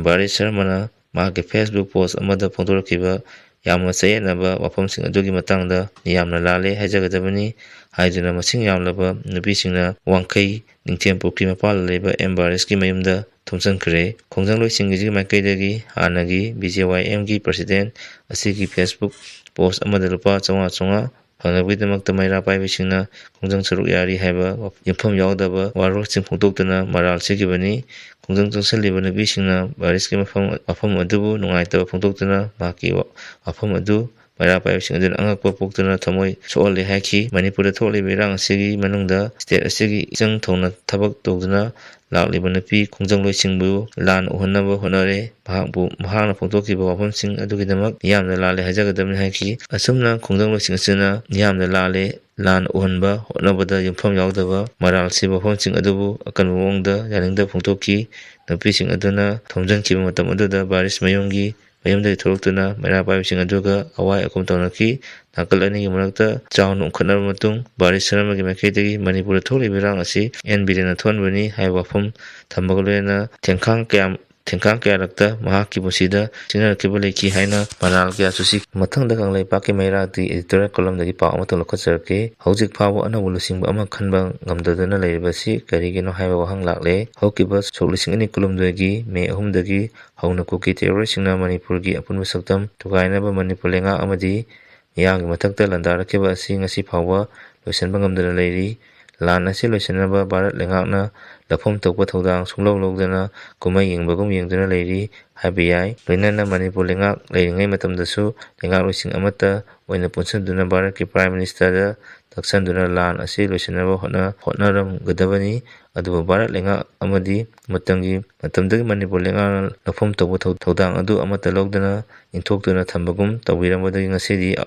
ꯚꯥꯔꯤꯠ ꯁꯔꯃꯅ ꯃꯍꯥꯛꯀꯤ ꯐꯦꯁꯕꯨꯛ ꯄꯣꯁꯠ ꯑꯃꯗ ꯐꯣꯡꯗꯣꯔꯛꯈꯤꯕ ꯌꯥꯝꯅ ꯆꯌꯦꯠꯅꯕ ꯋꯥꯐꯝꯁꯤꯡ ꯑꯗꯨꯒꯤ ꯃꯇꯥꯡꯗ ꯌꯥꯝꯅ ꯂꯥꯜꯂꯦ ꯍꯥꯏꯖꯒꯗꯕꯅꯤ ꯍꯥꯏꯗꯨꯅ ꯃꯁꯤꯡ ꯌꯥꯝꯂꯕ ꯅꯨꯄꯤꯁꯤꯡꯅ ꯋꯥꯡꯈꯩ ꯅꯤꯡꯊꯦꯝꯄꯣꯛꯀꯤ ꯃꯄꯥꯜꯗ ꯂꯩꯕ ꯚꯥꯔꯤꯠꯀꯤ ꯃꯌꯨꯝꯗ ꯊꯣꯝꯖꯤꯟꯈ꯭ꯔꯦ꯫ ꯈꯣꯡꯖꯪꯂꯣꯏꯁꯤꯡꯒꯤ ꯃꯥꯏꯀꯩꯗꯒꯤ ꯍꯥꯟꯅꯒꯤ BJYMꯒꯤ ꯄ꯭ꯔꯁꯤꯗꯦꯟꯠ ꯑꯁꯤꯒꯤ ꯐꯦꯁꯕꯨꯛ ꯄꯣꯁꯠ ꯑꯃꯗ ꯂꯨꯄꯥ 500 ꯐꯪꯅꯕꯒꯤꯗꯃꯛꯇ ꯃꯩꯔꯥ ꯄꯥꯏꯕꯤꯁꯤꯡꯅ ꯈꯣꯡꯖꯪ ꯁꯔꯨꯛ ꯌꯥꯔꯤ ꯍꯥꯏꯕ ꯌꯨꯝꯐꯝ ꯌꯥꯎꯗꯕ ꯋꯥꯔꯣꯜꯁꯤꯡ ꯐꯣꯡꯗꯣꯛꯇꯨꯅ ꯃꯔꯥꯜ ꯁꯤꯈꯤꯕꯅꯤ꯫ ꯈꯣꯡꯖꯪ ꯆꯪꯁꯤꯜꯂꯤꯕ ꯅꯨꯄꯤꯁꯤꯡꯅ ꯚꯥꯔꯤꯠꯀꯤ ꯋꯥꯐꯝ ꯑꯗꯨꯕꯨ ꯅꯨꯡꯉꯥꯏꯇꯕ ꯐꯣꯡꯗꯣꯛꯇꯨꯅ ꯃꯍꯥꯛꯀꯤ ꯋꯥꯐꯝ ꯑꯗꯨ ꯃꯩꯔꯥ ꯄꯥꯏꯕꯤꯁꯤꯡ ꯑꯗꯨꯅ ꯑꯉꯛꯄ ꯄꯣꯛꯇꯨꯅ ꯊꯃꯣꯏ ꯁꯣꯛꯍꯜꯂꯦ ꯍꯥꯏꯈꯤ꯫ ꯃꯅꯤꯄꯨꯔꯗ ꯊꯣꯛꯂꯤꯕ ꯏꯔꯥꯡ ꯑꯁꯤꯒꯤ ꯃꯅꯨꯡꯗ ꯁ꯭ꯇꯦꯠ ꯑꯁꯤꯒꯤ ꯏꯆꯪ ꯊꯧꯅ ꯊꯕꯛ ꯇꯧꯗꯨꯅ ꯂꯥꯛꯂꯤꯕ ꯅꯨꯄꯤ ꯈꯣꯡꯖꯪꯂꯣꯏꯁꯤꯡꯕꯨ ꯂꯥꯟꯅ ꯎꯍꯟꯅꯕ ꯍꯣꯠꯅꯔꯦ꯫ ꯃꯍꯥꯛꯅ ꯐꯣꯡꯗꯣꯛꯈꯤꯕ ꯋꯥꯐꯝꯁꯤꯡ ꯑꯗꯨꯒꯤꯗꯃꯛ ꯃꯤꯌꯥꯝꯅ ꯂꯥꯜꯂꯦ ꯍꯥꯏꯖꯒꯗꯕꯅꯤ ꯍꯥꯏꯈꯤ꯫ ꯑꯁꯨꯝꯅ ꯈꯣꯡꯖꯪꯂꯣꯏꯁꯤꯡ ꯑꯁꯤꯅ ꯃꯤꯌꯥꯝꯅ ꯂꯥꯟꯅ ꯎꯍꯟꯕ ꯍꯣꯠꯅꯕꯗ ꯌꯨꯝꯐꯝ ꯌꯥꯎꯗꯕ ꯃꯔꯥꯜ ꯁꯤꯕ ꯋꯥꯐꯝꯁꯤꯡ ꯑꯗꯨꯕꯨ ꯑꯀꯟꯕ ꯃꯑꯣꯡꯗ ꯌꯥꯅꯤꯡꯗꯕ ꯐꯣꯡꯗꯣꯛꯈꯤ꯫ ꯅꯨꯄꯤꯁꯤꯡ ꯑꯗꯨꯅ ꯊꯣꯝꯖꯤꯟꯈꯤꯕ ꯃꯇꯝ ꯑꯗꯨꯗ ꯚꯥꯔꯤꯠ ꯃꯌꯨꯝꯗꯒꯤ ꯊꯣꯛꯂꯛꯇꯨꯅ ꯃꯩꯔꯥ ꯄꯥꯏꯕꯤꯁꯤꯡ ꯑꯗꯨꯒ ꯑꯋꯥꯏ ꯑꯈꯨꯝ ꯇꯧꯅꯈꯤ꯫ ꯅꯥꯀꯜ ꯑꯅꯤꯒꯤ ꯃꯔꯛꯇ ꯆꯥꯎꯅ ꯎꯪꯈꯠꯅꯔꯕ ꯃꯇꯨꯡ ꯚꯥꯔꯤꯠ ꯁꯔꯃꯒꯤ ꯃꯥꯏꯀꯩꯗꯒꯤ ꯃꯅꯤꯄꯨꯔꯗ ꯊꯣꯛꯂꯤꯕ ꯏꯔꯥꯡ ꯑꯁꯤ ꯕꯤꯔꯦꯟꯅ ꯊꯣꯛꯍꯟꯕꯅꯤ ꯍꯥꯏꯕ ꯋꯥꯐꯝ ꯊꯝꯕꯒ ꯂꯣꯏꯅꯅ ꯊꯦꯡꯈꯥꯡ ꯀꯌꯥꯔꯛꯇ ꯃꯍꯥꯛꯀꯤ ꯄꯨꯟꯁꯤꯗ ꯁꯤꯡꯅꯔꯛꯈꯤꯕ ꯂꯩꯈꯤ ꯍꯥꯏꯅ ꯃꯔꯥꯜ ꯀꯌꯥꯁꯨ ꯁꯤꯈꯤ꯫ ꯃꯊꯪꯗ ꯀꯪꯂꯩꯄꯥꯛꯀꯤ ꯃꯩꯔꯥꯒꯤ ꯏꯗꯤꯇꯣꯔꯤꯌꯦꯜ ꯀꯣꯂꯝꯗꯒꯤ ꯄꯥꯎ ꯑꯃꯇꯪ ꯂꯧꯈꯠꯆꯔꯛꯀꯦ꯫ ꯍꯧꯖꯤꯛ ꯐꯥꯎꯕ ꯑꯅꯧꯕ ꯂꯨꯆꯤꯡꯕ ꯑꯃ ꯈꯟꯕ ꯉꯝꯗꯗꯨꯅ ꯂꯩꯔꯤꯕꯁꯤ ꯀꯔꯤꯒꯤꯅꯣ ꯍꯥꯏꯕ ꯋꯥꯍꯪ ꯂꯥꯛꯂꯦ꯫ ꯍꯧꯈꯤꯕ ꯁꯣꯛ 2019ꯒꯤ ꯃꯦ 3ꯗꯒꯤ ꯍꯧꯅ ꯀꯨꯀꯤ ꯇꯦꯔꯣꯔꯤꯁꯁꯤꯡꯅ ꯃꯅꯤꯄꯨꯔꯒꯤ ꯑꯄꯨꯟꯕ ꯁꯛꯇꯝ ꯊꯨꯒꯥꯏꯅꯕ ꯃꯅꯤꯄꯨꯔ ꯂꯩꯉꯥꯛ ꯑꯃꯗꯤ ꯃꯤꯌꯥꯝꯒꯤ ꯃꯊꯛꯇ ꯂꯥꯟꯗꯥꯔꯛꯈꯤꯕ ꯑꯁꯤ ꯉꯁꯤ ꯐꯥꯎꯕ ꯂꯣꯏꯁꯤꯟꯕ ꯉꯝꯗꯅ ꯂꯩꯔꯤ꯫ ꯂꯥꯟ ꯑꯁꯤ ꯂꯣꯏꯁꯤꯟꯅꯕ ꯚꯥꯔꯠ ꯂꯩꯉꯥꯛꯅ ꯂꯧꯐꯝ ꯊꯣꯛꯄ ꯊꯧꯗꯥꯡ ꯁꯨꯡꯂꯧ ꯂꯧꯗꯅ ꯀꯨꯝꯍꯩ ꯌꯦꯡꯕꯒꯨꯝ ꯌꯦꯡꯗꯨꯅ ꯂꯩꯔꯤ ꯍꯥꯏꯕ ꯌꯥꯏ꯫ ꯂꯣꯏꯅꯅ ꯃꯅꯤꯄꯨꯔ ꯂꯩꯉꯥꯛ ꯂꯩꯔꯤꯉꯩ ꯃꯇꯝꯗꯁꯨ ꯂꯩꯉꯥꯛꯂꯣꯏꯁꯤꯡ ꯑꯃꯠꯇ ꯑꯣꯏꯅ ꯄꯨꯟꯁꯤꯟꯗꯨꯅ ꯚꯥꯔꯠꯀꯤ ꯄ꯭ꯔꯥꯏꯝ ꯃꯤꯅꯤꯁꯇꯔꯗ ꯇꯛꯁꯟꯗꯨꯅ ꯂꯥꯟ ꯑꯁꯤ ꯂꯣꯏꯁꯤꯟꯅꯕ ꯍꯣꯠꯅꯔꯝꯒꯗꯕꯅꯤ꯫ ꯑꯗꯨꯕꯨ ꯚꯥꯔꯠ ꯂꯩꯉꯥꯛ ꯑꯃꯗꯤ ꯃꯇꯝꯗꯨꯒꯤ ꯃꯅꯤꯄꯨꯔ ꯂꯩꯉꯥꯛꯅ ꯂꯧꯐꯝ ꯊꯣꯛꯄ ꯊꯧꯗꯥꯡ ꯑꯗꯨ ꯑꯃꯠꯇ ꯂꯧꯗꯅ ꯏꯟꯊꯣꯛꯇꯨꯅ ꯊꯝꯕꯒꯨꯝ ꯇꯧꯕꯤꯔꯝꯕꯗꯒꯤ ꯉꯁꯤꯗꯤ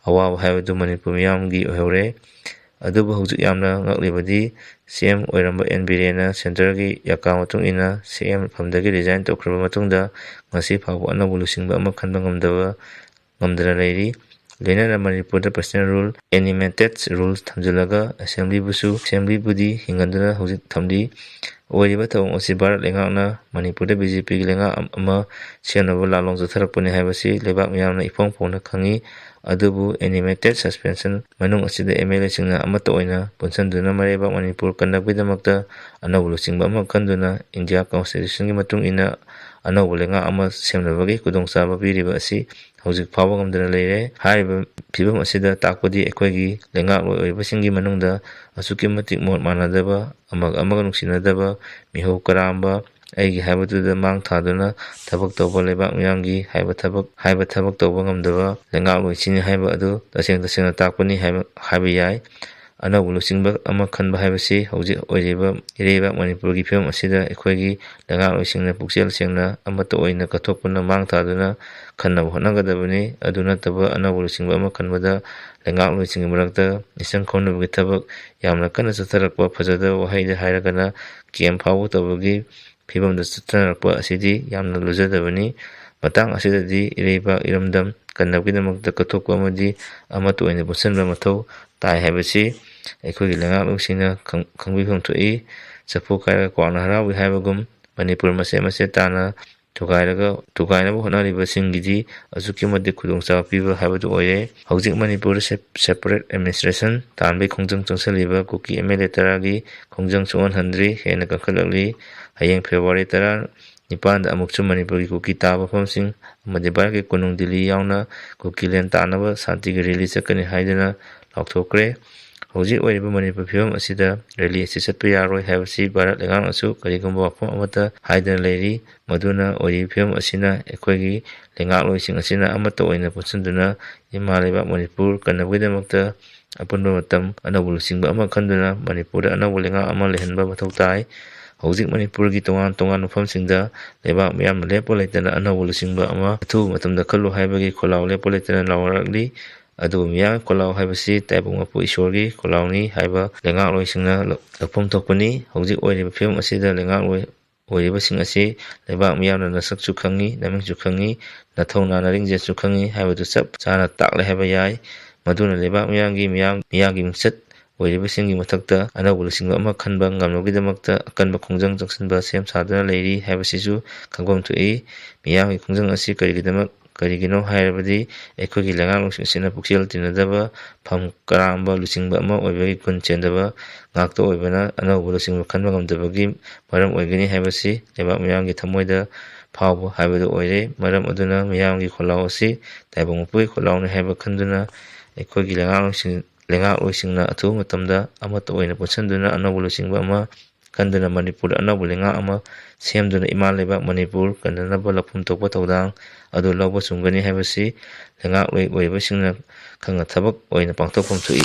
ꯑꯋꯥꯕ ꯍꯥꯏꯕꯗꯨ ꯃꯅꯤꯄꯨꯔ ꯃꯤꯌꯥꯝꯒꯤ ꯑꯣꯏꯍꯧꯔꯦ꯫ ꯑꯗꯨꯕꯨ ꯍꯧꯖꯤꯛ ꯌꯥꯝꯅ ꯉꯛꯂꯤꯕꯗꯤ CM ꯑꯣꯏꯔꯝꯕ ꯕꯤꯔꯦꯟꯅ ꯁꯦꯟꯇꯔꯒꯤ ꯌꯥꯀꯥ ꯃꯇꯨꯡ ꯏꯟꯅ CM ꯐꯝꯗꯒꯤ ꯔꯤꯖꯥꯏꯟ ꯇꯧꯈ꯭ꯔꯕ ꯃꯇꯨꯡꯗ ꯉꯁꯤ ꯐꯥꯎꯕ ꯑꯅꯧꯕ ꯂꯨꯆꯤꯡꯕ ꯑꯃ ꯈꯟꯕ ꯉꯝꯗꯅ ꯂꯩꯔꯤ꯫ ꯂꯣꯏꯅꯅ ꯃꯅꯤꯄꯨꯔꯗ ꯄꯔꯁꯣꯅꯦꯜ ꯔꯨꯜ ꯑꯦꯅꯤꯃꯦꯇꯦꯗ ꯔꯨꯜꯁ ꯊꯝꯖꯤꯜꯂꯒ ꯑꯦꯁꯦꯝꯕ꯭ꯂꯤꯕꯨꯗꯤ ꯍꯤꯡꯍꯟꯗꯨꯅ ꯍꯧꯖꯤꯛ ꯊꯝꯂꯤ꯫ ꯑꯣꯏꯔꯤꯕ ꯊꯧꯑꯣꯡ ꯑꯁꯤ ꯚꯥꯔꯠ ꯂꯩꯉꯥꯛꯅ ꯃꯅꯤꯄꯨꯔꯗ ꯕꯤ.ꯖꯦ.ꯄꯤꯒꯤ ꯂꯩꯉꯥꯛ ꯑꯃ ꯁꯦꯝꯅꯕ ꯂꯥꯟꯂꯣꯡ ꯆꯠꯊꯔꯛꯄꯅꯤ ꯍꯥꯏꯕꯁꯤ ꯂꯩꯕꯥꯛ ꯃꯤꯌꯥꯝꯅ ꯏꯐꯣꯡ ꯐꯣꯡꯅ ꯈꯪꯏ꯫ ꯑꯗꯨꯕꯨ ꯑꯦꯅꯤꯃꯦꯇꯦꯗ ꯁꯁꯄꯦꯟꯁꯟ ꯃꯅꯨꯡ ꯑꯁꯤꯗ ꯑꯦꯝ.ꯑꯦꯜ.ꯑꯦꯁꯤꯡꯅ ꯑꯃꯠꯇ ꯑꯣꯏꯅ ꯄꯨꯟꯁꯤꯟꯗꯨꯅ ꯃꯔꯩꯕꯥꯛ ꯃꯅꯤꯄꯨꯔ ꯀꯟꯅꯕꯒꯤꯗꯃꯛꯇ ꯑꯅꯧꯕ ꯂꯨꯆꯤꯡꯕ ꯑꯃ ꯈꯟꯗꯨꯅ ꯏꯟꯗꯤꯌꯥ ꯀꯟꯁꯇꯤꯇ꯭ꯌꯨꯁꯟꯒꯤ ꯃꯇꯨꯡ ꯏꯟꯅ ꯑꯅꯧꯕ ꯂꯩꯉꯥꯛ ꯑꯃ ꯁꯦꯝꯅꯕꯒꯤ ꯈꯨꯗꯣꯡꯆꯥꯕ ꯄꯤꯔꯤꯕ ꯑꯁꯤ ꯍꯧꯖꯤꯛ ꯐꯥꯎꯕ ꯉꯝꯗꯅ ꯂꯩꯔꯦ꯫ ꯍꯥꯏꯔꯤꯕ ꯐꯤꯚꯝ ꯑꯁꯤꯗ ꯇꯥꯛꯄꯗꯤ ꯑꯩꯈꯣꯏꯒꯤ ꯂꯩꯉꯥꯛꯂꯣꯏ ꯑꯣꯏꯔꯤꯕꯁꯤꯡꯒꯤ ꯃꯅꯨꯡꯗ ꯑꯁꯨꯛꯀꯤ ꯃꯇꯤꯛ ꯃꯣꯠ ꯃꯥꯟꯅꯗꯕ, ꯑꯃꯒ ꯑꯃꯒ ꯅꯨꯡꯁꯤꯅꯗꯕ, ꯃꯤꯍꯧ ꯀꯔꯥꯝꯕ, ꯑꯩꯒꯤ ꯍꯥꯏꯕꯗꯨꯗ ꯃꯥꯡ ꯊꯥꯗꯨꯅ ꯊꯕꯛ ꯇꯧꯕ, ꯂꯩꯕꯥꯛ ꯃꯤꯌꯥꯝꯒꯤ ꯍꯥꯏꯕ ꯊꯕꯛ ꯇꯧꯕ ꯉꯝꯗꯕ ꯂꯩꯉꯥꯛꯂꯣꯏꯁꯤꯡꯅꯤ ꯍꯥꯏꯕ ꯑꯗꯨ ꯇꯁꯦꯡꯅ ꯇꯥꯛꯄꯅꯤ ꯍꯥꯏꯕ ꯌꯥꯏ꯫ ꯑꯅꯧꯕ ꯂꯨꯆꯤꯡꯕ ꯑꯃ ꯈꯟꯕ ꯍꯥꯏꯕꯁꯤ ꯍꯧꯖꯤꯛ ꯑꯣꯏꯔꯤꯕ ꯏꯔꯩꯕꯥꯛ ꯃꯅꯤꯄꯨꯔꯒꯤ ꯐꯤꯚꯝ ꯑꯁꯤꯗ ꯑꯩꯈꯣꯏꯒꯤ ꯂꯩꯉꯥꯛꯂꯣꯏꯁꯤꯡꯅ ꯄꯨꯛꯆꯦꯜ ꯁꯦꯡꯅ ꯑꯃꯠꯇ ꯑꯣꯏꯅ ꯀꯠꯊꯣꯛꯄꯅ ꯃꯥꯡ ꯊꯥꯗꯨꯅ ꯈꯟꯅꯕ ꯍꯣꯠꯅꯒꯗꯕꯅꯤ꯫ ꯑꯗꯨ ꯅꯠꯇꯕ ꯑꯅꯧꯕ ꯂꯨꯆꯤꯡꯕ ꯑꯃ ꯈꯟꯕꯗ ꯂꯩꯉꯥꯛꯂꯣꯏꯁꯤꯡꯒꯤ ꯃꯔꯛꯇ ꯏꯆꯪ ꯈꯣꯝꯅꯕꯒꯤ ꯊꯕꯛ ꯌꯥꯝꯅ ꯀꯟꯅ ꯆꯠꯊꯔꯛꯄ, ꯐꯖꯗꯕ ꯋꯥꯍꯩꯗ ꯍꯥꯏꯔꯒꯅ ꯀꯦꯝ ꯐꯥꯎꯕ ꯇꯧꯕꯒꯤ ꯐꯤꯚꯝꯗ ꯆꯠꯅꯔꯛꯄ ꯑꯁꯤꯗꯤ ꯌꯥꯝꯅ ꯂꯨꯖꯗꯕꯅꯤ꯫ ꯃꯇꯥꯡ ꯑꯁꯤꯗꯗꯤ ꯏꯔꯩꯕꯥꯛ ꯏꯔꯝꯗꯝ ꯀꯟꯅꯕꯒꯤꯗꯃꯛꯇ ꯀꯠꯊꯣꯛꯄ ꯑꯃꯗꯤ ꯑꯃꯠꯇ ꯑꯣꯏꯅ ꯄꯨꯟꯁꯤꯟꯕ ꯃꯊꯧ ꯇꯥꯏ ꯍꯥꯏꯕꯁꯤ ꯑꯩꯈꯣꯏꯒꯤ ꯂꯩꯉꯥꯛꯂꯣꯏꯁꯤꯡꯅ ꯈꯪꯕꯤꯐꯝ ꯊꯣꯛꯏ꯫ ꯆꯐꯨ ꯀꯥꯏꯔꯒ ꯀ꯭ꯋꯥꯛꯅ ꯍꯔꯥꯎꯏ ꯍꯥꯏꯕꯒꯨꯝ ꯃꯅꯤꯄꯨꯔ ꯃꯆꯦꯠ ꯃꯆꯦꯠ ꯇꯥꯅ ꯊꯨꯒꯥꯏꯅꯕ ꯍꯣꯠꯅꯔꯤꯕꯁꯤꯡꯒꯤꯗꯤ ꯑꯁꯨꯛꯀꯤ ꯃꯇꯤꯛ ꯈꯨꯗꯣꯡꯆꯥꯕ ꯄꯤꯕ ꯍꯥꯏꯕꯗꯨ ꯑꯣꯏꯔꯦ꯫ ꯍꯧꯖꯤꯛ ꯃꯅꯤꯄꯨꯔꯗ ꯁꯦꯄꯔꯦꯠ ꯑꯦꯗꯃꯤꯅꯤꯁꯇ꯭ꯔꯦꯁꯟ ꯇꯥꯟꯕꯒꯤ ꯈꯣꯡꯖꯪ ꯆꯪꯁꯤꯜꯂꯤꯕ ꯀꯨꯀꯤ ꯑꯦꯝ.ꯑꯦꯜ.ꯑꯦ. ꯇꯔꯥꯒꯤ ꯈꯣꯡꯖꯪ ꯁꯣꯛꯍꯟꯍꯟꯗ꯭ꯔꯤ, ꯍꯦꯟꯅ ꯀꯟꯈꯠꯂꯛꯂꯤ꯫ ꯍꯌꯦꯡ ꯐꯦꯕ꯭ꯔꯨꯋꯥꯔꯤ 19ꯗ ꯑꯃꯨꯛꯁꯨ ꯃꯅꯤꯄꯨꯔꯒꯤ ꯀꯨꯀꯤ ꯇꯥꯕ ꯃꯐꯝꯁꯤꯡ ꯑꯃꯗꯤ ꯚꯥꯔꯠꯀꯤ ꯀꯣꯅꯨꯡ ꯗꯤꯜꯂꯤ ꯌꯥꯎꯅ ꯀꯨꯀꯤꯂꯦꯟ ꯇꯥꯟꯅꯕ ꯁꯥꯟꯇꯤꯒꯤ ꯔꯦꯂꯤ ꯆꯠꯀꯅꯤ ꯍꯥꯏꯗꯨꯅ ꯂꯥꯎꯊꯣꯛꯈ꯭ꯔꯦ꯫ ꯍꯧꯖꯤꯛ ꯑꯣꯏꯔꯤꯕ ꯃꯅꯤꯄꯨꯔ ꯐꯤꯚꯝ ꯑꯁꯤꯗ ꯔꯦꯂꯤ ꯑꯁꯤ ꯆꯠꯄ ꯌꯥꯔꯣꯏ ꯍꯥꯏꯕꯁꯤ ꯚꯥꯔꯠ ꯂꯩꯉꯥꯛꯅꯁꯨ ꯀꯔꯤꯒꯨꯝꯕ ꯋꯥꯐꯝ ꯑꯃꯠꯇ ꯍꯥꯏꯗꯅ ꯂꯩꯔꯤ꯫ ꯃꯗꯨꯅ ꯑꯣꯏꯔꯤꯕ ꯐꯤꯚꯝ ꯑꯁꯤꯅ ꯑꯩꯈꯣꯏꯒꯤ ꯂꯩꯉꯥꯛꯂꯣꯏꯁꯤꯡ ꯑꯁꯤꯅ ꯑꯃꯠꯇ ꯑꯣꯏꯅ ꯄꯨꯟꯁꯤꯟꯗꯨꯅ ꯏꯃꯥ ꯂꯩꯕꯥꯛ ꯃꯅꯤꯄꯨꯔ ꯀꯟꯅꯕꯒꯤꯗꯃꯛꯇ ꯑꯄꯨꯟꯕ ꯃꯇꯝ ꯑꯅꯧꯕ ꯂꯨꯆꯤꯡꯕ ꯑꯃ ꯈꯟꯗꯨꯅ ꯃꯅꯤꯄꯨꯔꯗ ꯑꯅꯧꯕ ꯂꯩꯉꯥꯛ ꯑꯃ ꯂꯩꯍꯟꯕ ꯃꯊꯧ ꯇꯥꯏ꯫ ꯍꯧꯖꯤꯛ ꯃꯅꯤꯄꯨꯔꯒꯤ ꯇꯣꯉꯥꯟ ꯇꯣꯉꯥꯟꯕ ꯃꯐꯝꯁꯤꯡꯗ ꯂꯩꯕꯥꯛ ꯃꯤꯌꯥꯝꯅ ꯂꯦꯞꯄ ꯂꯩꯇꯅ ꯑꯅꯧꯕ ꯂꯨꯆꯤꯡꯕ ꯑꯃ ꯑꯊꯨꯕ ꯃꯇꯝꯗ ꯈꯜꯂꯨ ꯍꯥꯏꯕꯒꯤ ꯈꯣꯜꯂꯥꯎ ꯂꯦꯞꯄ ꯂꯩꯇꯅ ꯂꯥꯎꯔꯛꯂꯤ꯫ ꯑꯗꯨꯕꯨ ꯃꯤꯌꯥꯝꯒꯤ ꯈꯣꯜꯂꯥꯎ ꯍꯥꯏꯕꯁꯤ ꯇꯥꯏꯕꯪ ꯃꯄꯨ ꯏꯁꯣꯔꯒꯤ ꯈꯣꯜꯂꯥꯎꯅꯤ ꯍꯥꯏꯕ ꯂꯩꯉꯥꯛꯂꯣꯏꯁꯤꯡꯅ ꯂꯧꯐꯝ ꯊꯣꯛꯄꯅꯤ꯫ ꯍꯧꯖꯤꯛ ꯑꯣꯏꯔꯤꯕ ꯐꯤꯚꯝ ꯑꯁꯤꯗ ꯂꯩꯉꯥꯛꯂꯣꯏ ꯑꯣꯏꯔꯤꯕꯁꯤꯡ ꯑꯁꯤ ꯂꯩꯕꯥꯛ ꯃꯤꯌꯥꯝꯅ ꯅꯁꯛꯁꯨ ꯈꯪꯏ, ꯅꯃꯤꯡꯁꯨ ꯈꯪꯏ, ꯅꯊꯧꯅꯥ ꯅꯔꯤꯡꯖꯦꯠꯁꯨ ꯈꯪꯏ ꯍꯥꯏꯕꯗꯨ ꯆꯞ ꯆꯥꯅ ꯇꯥꯛꯂꯦ ꯍꯥꯏꯕ ꯌꯥꯏ꯫ ꯃꯗꯨꯅ ꯂꯩꯕꯥꯛ ꯃꯤꯌꯥꯝꯒꯤ ꯃꯤꯌꯥꯝꯒꯤ ꯑꯣꯏꯔꯤꯕꯁꯤꯡꯒꯤ ꯃꯊꯛꯇ ꯑꯅꯧꯕ ꯂꯨꯆꯤꯡꯕ ꯑꯃ ꯈꯟꯕ ꯉꯝꯅꯕꯒꯤꯗꯃꯛꯇ ꯑꯀꯟꯕ ꯈꯣꯡꯖꯪ ꯆꯪꯁꯤꯟꯕ ꯁꯦꯝ ꯁꯥꯗꯨꯅ ꯂꯩꯔꯤ ꯍꯥꯏꯕꯁꯤꯁꯨ ꯈꯪꯐꯝ ꯊꯣꯛꯏ꯫ ꯃꯤꯌꯥꯝꯒꯤ ꯈꯣꯡꯖꯪ ꯑꯁꯤ ꯀꯔꯤꯒꯤꯅꯣ ꯍꯥꯏꯔꯕꯗꯤ ꯑꯩꯈꯣꯏꯒꯤ ꯂꯩꯉꯥꯛꯂꯣꯏꯁꯤꯡ ꯑꯁꯤꯅ ꯄꯨꯛꯆꯦꯜ ꯇꯤꯟꯅꯗꯕ, ꯐꯝ ꯀꯔꯥꯝꯕ ꯂꯨꯆꯤꯡꯕ ꯑꯃ ꯑꯣꯏꯕꯒꯤ ꯒꯨꯟ ꯆꯦꯟꯗꯕ ꯉꯥꯛꯇ ꯑꯣꯏꯕꯅ ꯑꯅꯧꯕ ꯂꯨꯆꯤꯡꯕ ꯈꯟꯕ ꯉꯝꯗꯕꯒꯤ ꯃꯔꯝ ꯑꯣꯏꯒꯅꯤ ꯍꯥꯏꯕꯁꯤ ꯂꯩꯕꯥꯛ ꯃꯤꯌꯥꯝꯒꯤ ꯊꯃꯣꯏꯗ ꯐꯥꯎꯕ ꯍꯥꯏꯕꯗꯨ ꯑꯣꯏꯔꯦ꯫ ꯃꯔꯝ ꯑꯗꯨꯅ ꯃꯤꯌꯥꯝꯒꯤ ꯈꯣꯜꯂꯥꯎ ꯑꯁꯤ ꯇꯥꯏꯕꯪ ꯃꯄꯨꯒꯤ ꯈꯣꯜꯂꯥꯎꯅꯤ ꯍꯥꯏꯕ ꯈꯟꯗꯨꯅ ꯑꯩꯈꯣꯏꯒꯤ ꯂꯩꯉꯥꯛꯂꯣꯏꯁꯤꯡꯅ ꯑꯊꯨꯕ ꯃꯇꯝꯗ ꯑꯃꯠꯇ ꯑꯣꯏꯅ ꯄꯨꯟꯁꯤꯟꯗꯨꯅ ꯑꯅꯧꯕ ꯂꯨꯆꯤꯡꯕ ꯑꯃ ꯈꯟꯗꯨꯅ ꯃꯅꯤꯄꯨꯔꯗ ꯑꯅꯧꯕ ꯂꯩꯉꯥꯛ ꯑꯃ ꯁꯦꯝꯗꯨꯅ ꯏꯃꯥ ꯂꯩꯕꯥꯛ ꯃꯅꯤꯄꯨꯔ ꯀꯟꯅꯅꯕ ꯂꯧꯐꯝ ꯊꯣꯛꯄ ꯊꯧꯗꯥꯡ ꯑꯗꯨ ꯂꯧꯕ ꯆꯨꯝꯒꯅꯤ ꯍꯥꯏꯕꯁꯤ ꯂꯩꯉꯥꯛꯂꯣꯏ ꯑꯣꯏꯔꯤꯕꯁꯤꯡꯅ ꯈꯪꯅ ꯊꯕꯛ ꯑꯣꯏꯅ ꯄꯥꯡꯊꯣꯛꯐꯝ ꯊꯣꯛꯏ꯫